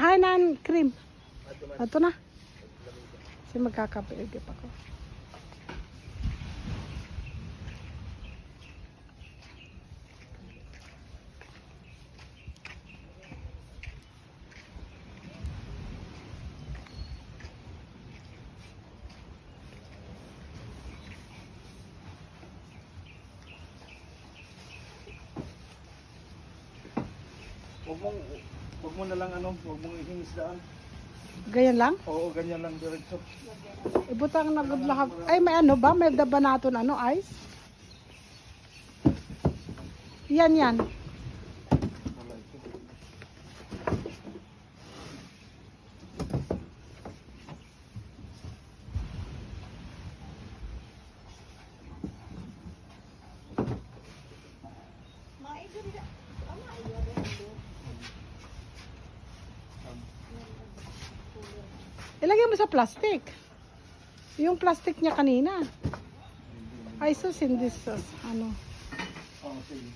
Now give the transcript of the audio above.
Hanan cream. Ato na. Kasi magkakapaigip ako. Huwag mo na lang huwag mong ihinisdaan. Ganyan lang? Oo, ganyan lang diretso. Ibutang na gudlahag. Ay, may ano ba? May daba natin ice? Yan. Ilagay mo sa plastic. Yung plastic niya kanina. Ay, sus, hindi sus. Ano? Oo, sige.